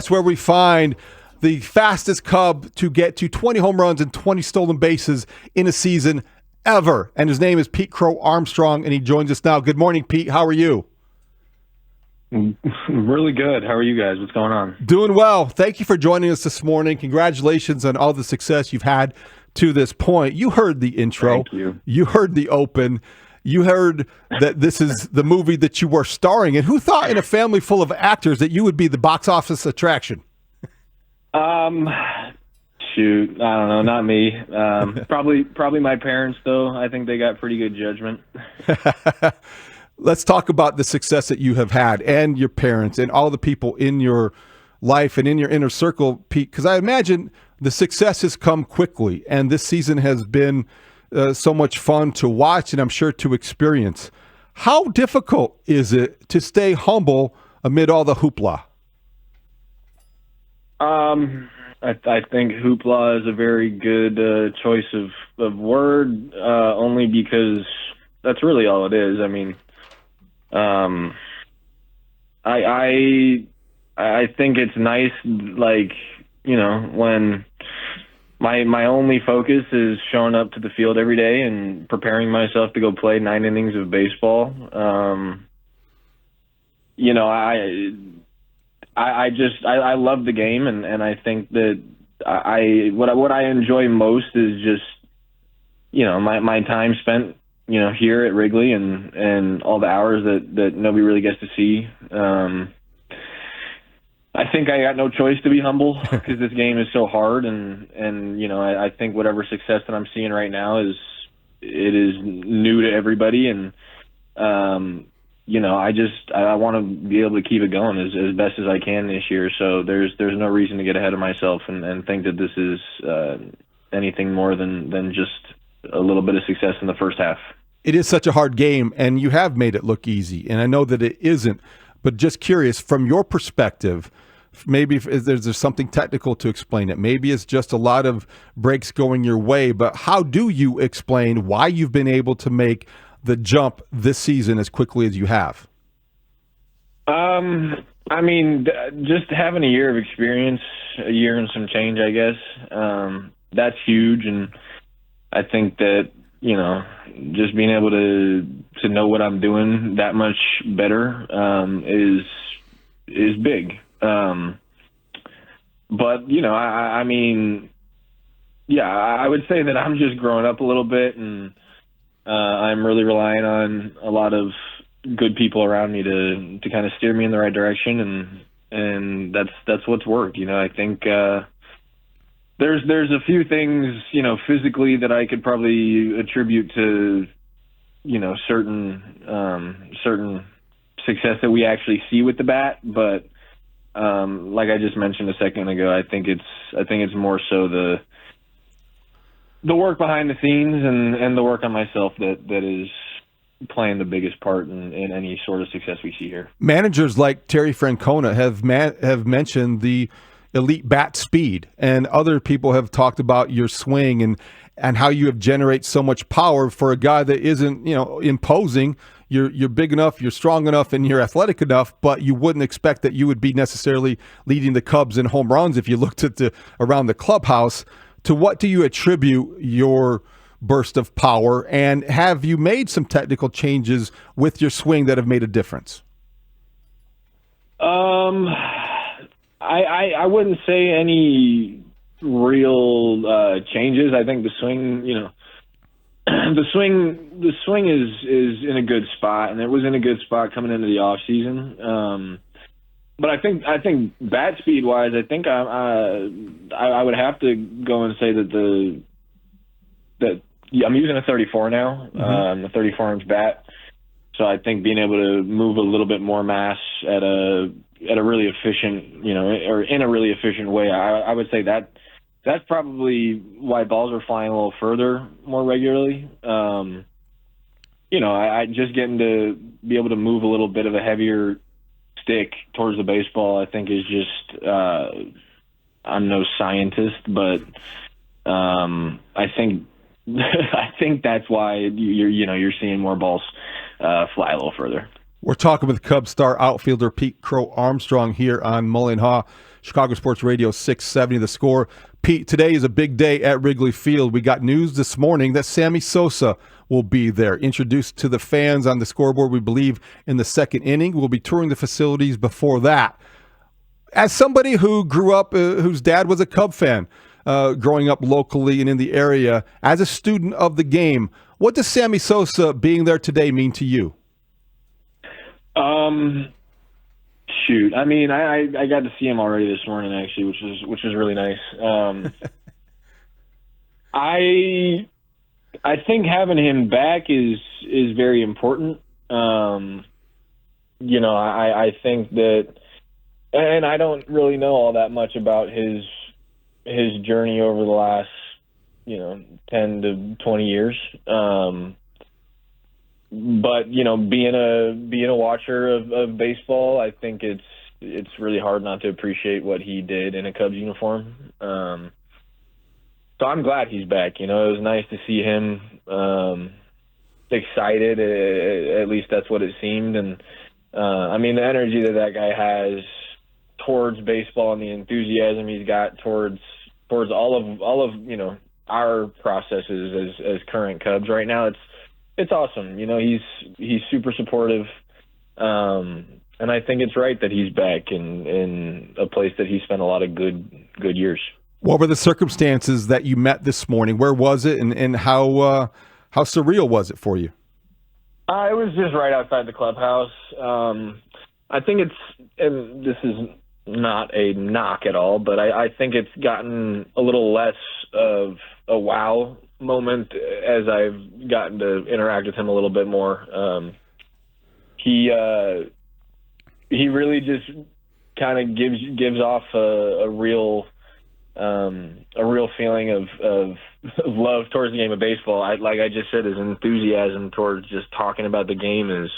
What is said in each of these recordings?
That's where we find the fastest Cub to get to 20 home runs and 20 stolen bases in a season ever. And his name is Pete Crow-Armstrong, and he joins us now. Good morning, Pete. How are you? Really good. How are you guys? What's going on? Doing well. Thank you for joining us this morning. Congratulations on all the success you've had to this point. You heard the intro. Thank you. You heard the open. You heard that this is the movie that you were starring in. Who thought in a family full of actors that you would be the box office attraction? Shoot, I don't know, not me. Probably my parents, though. I think they got pretty good judgment. Let's talk about the success that you have had and your parents and all the people in your life and in your inner circle, Pete, because I imagine the success has come quickly, and this season has been so much fun to watch and I'm sure to experience. How difficult is it to stay humble amid all the hoopla? I think hoopla is a very good choice of word, only because that's really all it is. I mean, I think it's nice, like, you know, when my only focus is showing up to the field every day and preparing myself to go play 9 innings of baseball. You know, I love the game, and I think that what I enjoy most is just, you know, my time spent, you know, here at Wrigley and all the hours that nobody really gets to see. I think I got no choice to be humble because this game is so hard, and you know, I think whatever success that I'm seeing right now is new to everybody, and you know, I want to be able to keep it going as best as I can this year. So there's no reason to get ahead of myself and think that this is anything more than just a little bit of success in the first half. It is such a hard game, and you have made it look easy, and I know that it isn't. But just curious, from your perspective, maybe if there's something technical to explain it. Maybe it's just a lot of breaks going your way. But how do you explain why you've been able to make the jump this season as quickly as you have? I mean, just having a year of experience, a year and some change, I guess, that's huge. And I think that, you know, just being able to know what I'm doing that much better is big. But, you know, I mean, yeah, I would say that I'm just growing up a little bit, and I'm really relying on a lot of good people around me to kind of steer me in the right direction, and that's what's worked. You know, I think there's a few things, you know, physically that I could probably attribute to, you know, certain success that we actually see with the bat, but like I just mentioned a second ago, I think it's more so the work behind the scenes and the work on myself that is playing the biggest part in any sort of success we see here. Managers like Terry Francona have mentioned the elite bat speed, and other people have talked about your swing and how you have generate so much power for a guy that isn't, you know, imposing. You're big enough, you're strong enough, and you're athletic enough, but you wouldn't expect that you would be necessarily leading the Cubs in home runs if you looked at around the clubhouse. To what do you attribute your burst of power, and have you made some technical changes with your swing that have made a difference? I wouldn't say any real changes. I think the swing, you know, the swing is in a good spot, and it was in a good spot coming into the off season. But I think bat speed wise, I think I would have to go and say that I'm using a 34 now, a 34-inch bat. So I think being able to move a little bit more mass at a really efficient, you know, or in a really efficient way, I would say that's probably why balls are flying a little further more regularly. You know, I just getting to be able to move a little bit of a heavier stick towards the baseball, I think is just, I'm no scientist, but I think that's why you're seeing more balls fly a little further. We're talking with Cubs star outfielder Pete Crow-Armstrong here on Mully Haugh Chicago Sports Radio 670 The Score. Pete, today is a big day at Wrigley Field. We got news this morning that Sammy Sosa will be there. Introduced to the fans on the scoreboard, we believe, in the second inning. We'll be touring the facilities before that. As somebody who grew up, whose dad was a Cub fan, growing up locally and in the area, as a student of the game, what does Sammy Sosa being there today mean to you? Shoot, I mean, I got to see him already this morning, actually, which was really nice. I think having him back is very important. I think that, and I don't really know all that much about his journey over the last 10 to 20 years. But being a watcher of baseball, I think it's really hard not to appreciate what he did in a Cubs uniform. So I'm glad he's back. It was nice to see him excited. At least that's what it seemed. And I mean, the energy that guy has towards baseball and the enthusiasm he's got towards all of our processes as current Cubs right now, it's awesome. He's super supportive, and I think it's right that he's back in a place that he spent a lot of good years. What were the circumstances that you met this morning? Where was it, and how surreal was it for you? It was just right outside the clubhouse. I think and this is not a knock at all, but I think it's gotten a little less of a wow moment as I've gotten to interact with him a little bit more. He really just kind of gives off a real feeling of love towards the game of baseball. Like I just said, his enthusiasm towards just talking about the game is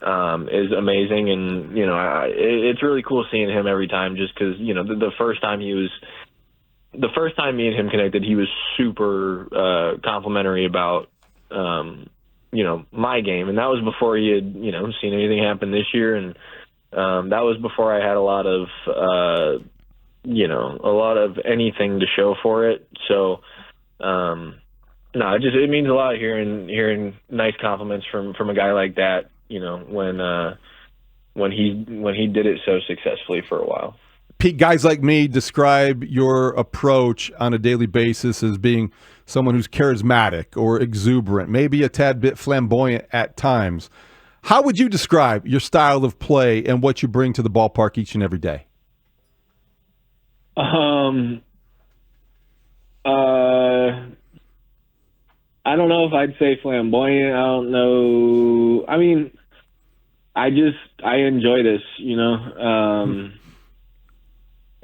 amazing, and it's really cool seeing him every time. Just because the first time me and him connected, he was super complimentary about my game, and that was before he had seen anything happen this year, and that was before I had a lot of anything to show for it. So it means a lot hearing nice compliments from a guy like that. When he did it so successfully for a while. Pete, guys like me describe your approach on a daily basis as being someone who's charismatic or exuberant, maybe a tad bit flamboyant at times. How would you describe your style of play and what you bring to the ballpark each and every day? I don't know if I'd say flamboyant. I don't know. I mean, I enjoy this,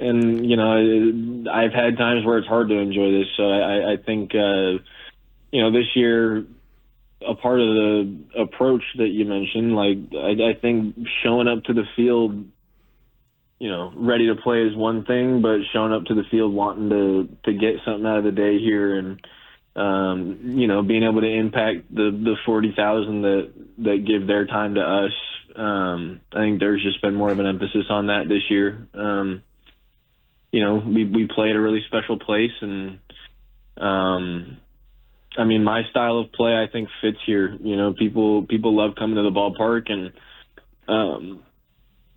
and I've had times where it's hard to enjoy this. So I think this year, a part of the approach that you mentioned, I think showing up to the field, ready to play is one thing, but showing up to the field wanting to get something out of the day here, and being able to impact the 40,000 that give their time to us. I think there's just been more of an emphasis on that this year. We play at a really special place, and I mean, my style of play I think fits here. People love coming to the ballpark, and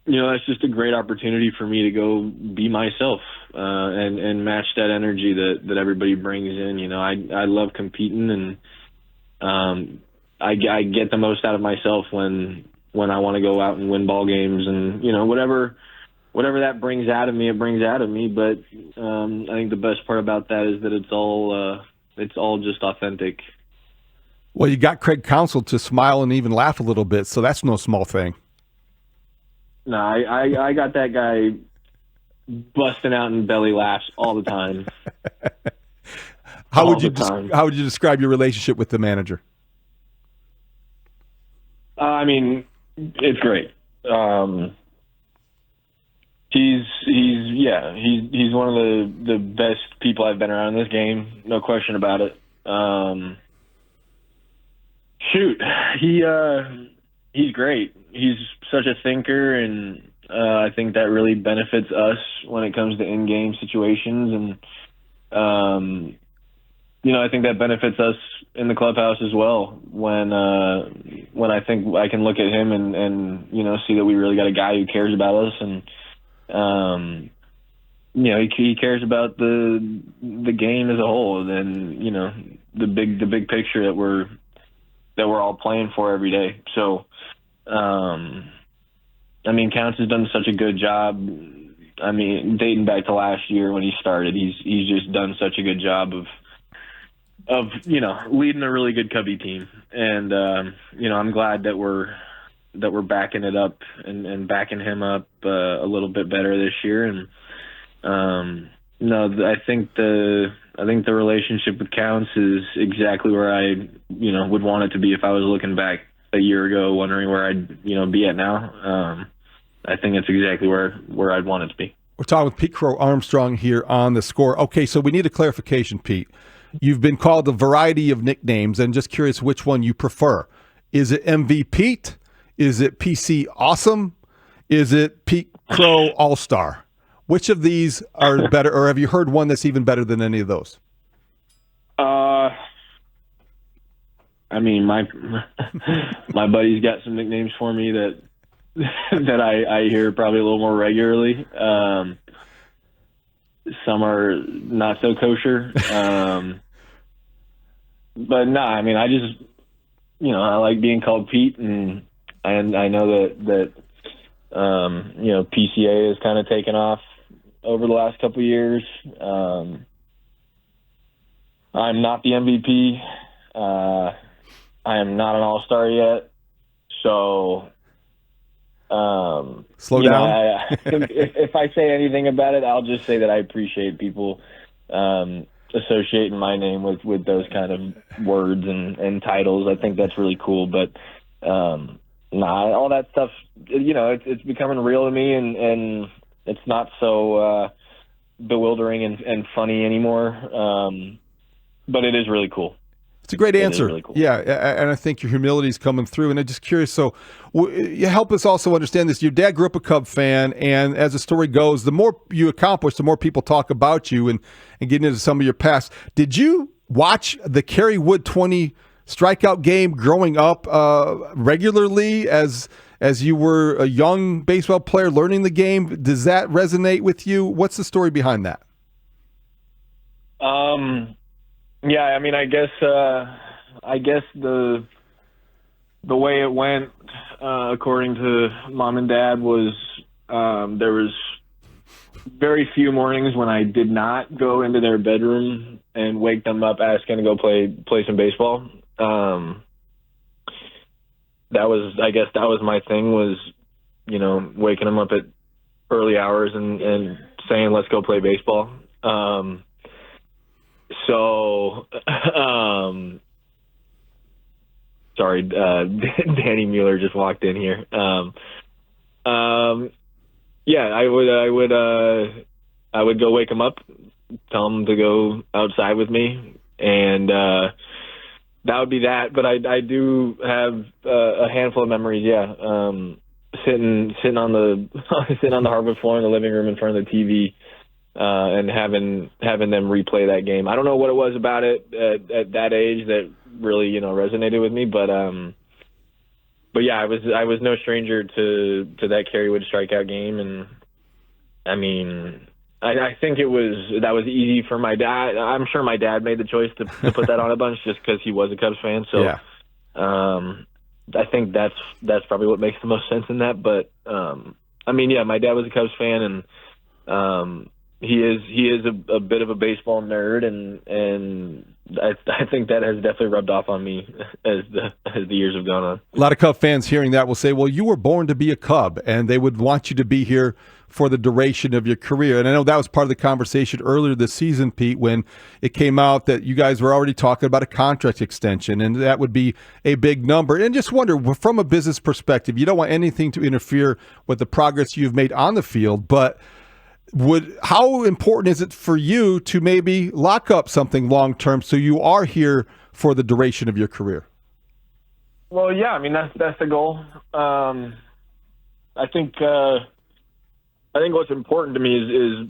that's just a great opportunity for me to go be myself and match that energy that everybody brings in. I love competing, and I get the most out of myself when I want to go out and win ball games, and whatever that brings out of me, it brings out of me. But I think the best part about that is that it's all just authentic. Well, you got Craig Counsell to smile and even laugh a little bit, so that's no small thing. No, I got that guy busting out in belly laughs all the time. How would you describe your relationship with the manager? I mean, it's great. He's one of the best people I've been around in this game, no question about it. He's great. He's such a thinker, and I think that really benefits us when it comes to in-game situations, and I think that benefits us in the clubhouse as well. When I think I can look at him and see that we really got a guy who cares about us, and he cares about the game as a whole, and the big picture that we're all playing for every day. So, Counts has done such a good job. Dating back to last year when he started, he's just done such a good job of leading a really good Cubby team, and I'm glad that we're backing it up and backing him up a little bit better this year. And I think the relationship with Counts is exactly where I would want it to be if I was looking back a year ago, wondering where I'd be at now. I think it's exactly where I'd want it to be. We're talking with Pete Crow-Armstrong here on The Score. Okay, so we need a clarification, Pete. You've been called a variety of nicknames, and just curious which one you prefer. Is it MVP? Is it PC Awesome? Is it Pete Crow AllStar? Which of these are better, or have you heard one that's even better than any of those? My my buddy's got some nicknames for me that I hear probably a little more regularly. Some are not so kosher. But no, I just, I like being called Pete, and I know that PCA has kind of taken off over the last couple of years. I'm not the MVP. I am not an all-star yet. So, slow down. If I say anything about it, I'll just say that I appreciate people associating my name with those kind of words and titles. I think that's really cool. But all that stuff, it's becoming real to me, and it's not so bewildering and funny anymore. But it is really cool. It's a great answer. Really cool. Yeah, and I think your humility is coming through. And I'm just curious, so you help us also understand this. Your dad grew up a Cub fan, and as the story goes, the more you accomplish, the more people talk about you and get into some of your past. Did you watch the Kerry Wood 20 strikeout game growing up regularly as you were a young baseball player learning the game? Does that resonate with you? What's the story behind that? Yeah, I guess the way it went, according to Mom and Dad, was there was very few mornings when I did not go into their bedroom and wake them up asking to go play some baseball. That was my thing, was, waking them up at early hours and saying, let's go play baseball. Sorry, Danny Mueller just walked in here. Yeah, I would go wake him up, tell him to go outside with me, and that would be that. But I do have a handful of memories. Yeah, sitting on the hardwood floor in the living room in front of the TV. And having them replay that game. I don't know what it was about it at that age that really, resonated with me, but yeah, I was no stranger to that Kerry Wood strikeout game, and I think that was easy for my dad. I'm sure my dad made the choice to put that on a bunch just because he was a Cubs fan. So yeah. I think that's probably what makes the most sense in that. But yeah, my dad was a Cubs fan, and he is a bit of a baseball nerd, and I think that has definitely rubbed off on me as the years have gone on. A lot of Cub fans hearing that will say, well, you were born to be a Cub, and they would want you to be here for the duration of your career. And I know that was part of the conversation earlier this season, Pete, when it came out that you guys were already talking about a contract extension, and that would be a big number. And just wonder, from a business perspective, you don't want anything to interfere with the progress you've made on the field, but how important is it for you to maybe lock up something long-term so you are here for the duration of your career? Well, yeah, that's the goal. I think, I think what's important to me is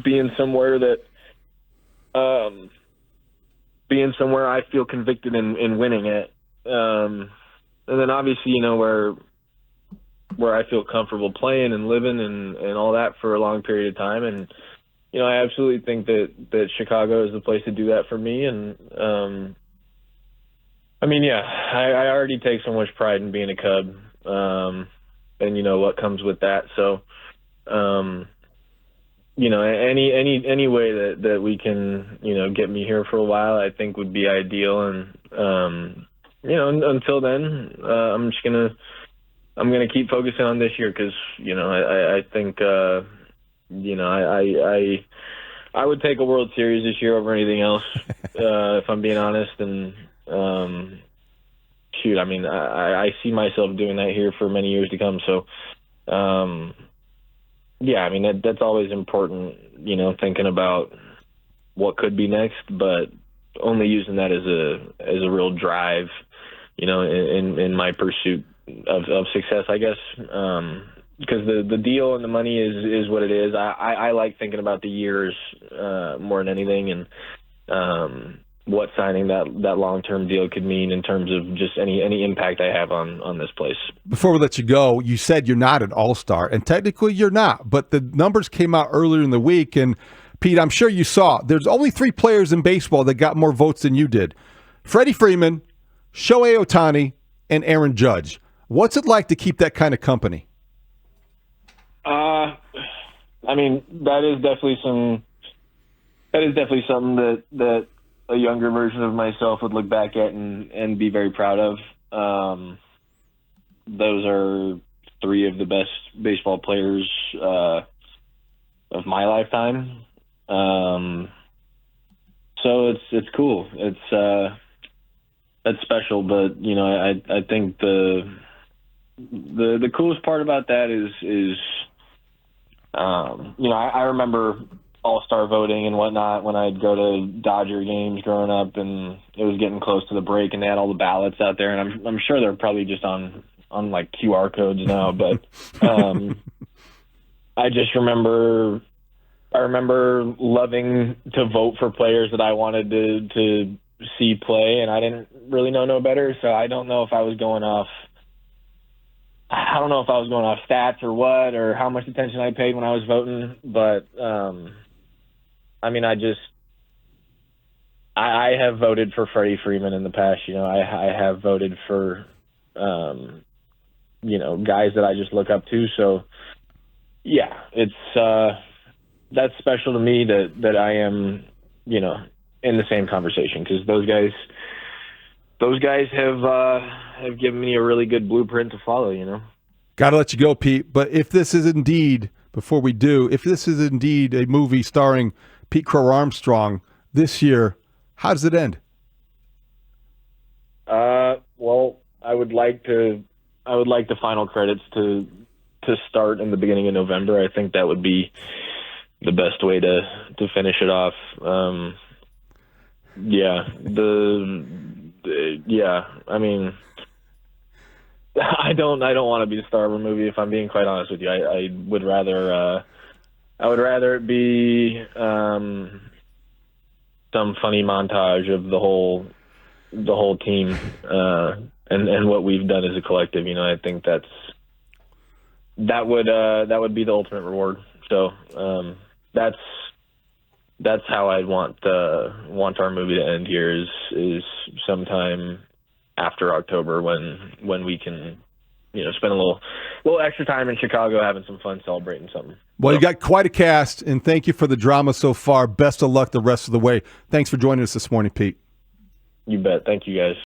being somewhere I feel convicted in winning it. And then obviously, where I feel comfortable playing and living and all that for a long period of time. And, I absolutely think that Chicago is the place to do that for me. And, I already take so much pride in being a Cub, and what comes with that. So, any way that we can, get me here for a while, I think would be ideal. And, until then, I'm going to keep focusing on this year. 'Cause, I think, I would take a World Series this year over anything else, if I'm being honest. And, I see myself doing that here for many years to come. So, that's always important, thinking about what could be next, but only using that as a real drive, in my pursuit of success, I guess. Because the deal and the money is what it is. I like thinking about the years more than anything, and what signing that long-term deal could mean in terms of just any impact I have on this place. Before we let you go, you said you're not an all-star, and technically you're not, but the numbers came out earlier in the week, and Pete, I'm sure you saw, there's only 3 players in baseball that got more votes than you did. Freddie Freeman, Shohei Ohtani, and Aaron Judge. What's it like to keep that kind of company? That is definitely something that a younger version of myself would look back at and be very proud of. Those are 3 of the best baseball players of my lifetime. So it's cool. That's special, but I think the coolest part about that is I remember AllStar voting and whatnot when I'd go to Dodger games growing up, and it was getting close to the break, and they had all the ballots out there, and I'm sure they're probably just on like QR codes now, but I remember loving to vote for players that I wanted to see play, and I didn't really know no better, so I don't know if I was going off stats or what, or how much attention I paid when I was voting, but I have voted for Freddie Freeman in the past. I have voted for guys that I just look up to. So yeah, it's that's special to me that I am in the same conversation, because those guys have given me a really good blueprint to follow. Got to let you go, Pete. But if this is indeed, before we do, if this is indeed a movie starring Pete Crow-Armstrong this year, how does it end? Well, I would like the final credits to start in the beginning of November. I think that would be the best way to finish it off. I don't want to be the star of a movie, if I'm being quite honest with you. I would rather it be some funny montage of the whole team and what we've done as a collective. I think that would be the ultimate reward. So that's how I'd want our movie to end here, is sometime after October, when we can spend a little extra time in Chicago having some fun celebrating something. Well, you got quite a cast, and thank you for the drama so far. Best of luck the rest of the way. Thanks for joining us this morning, Pete. You bet. Thank you, guys.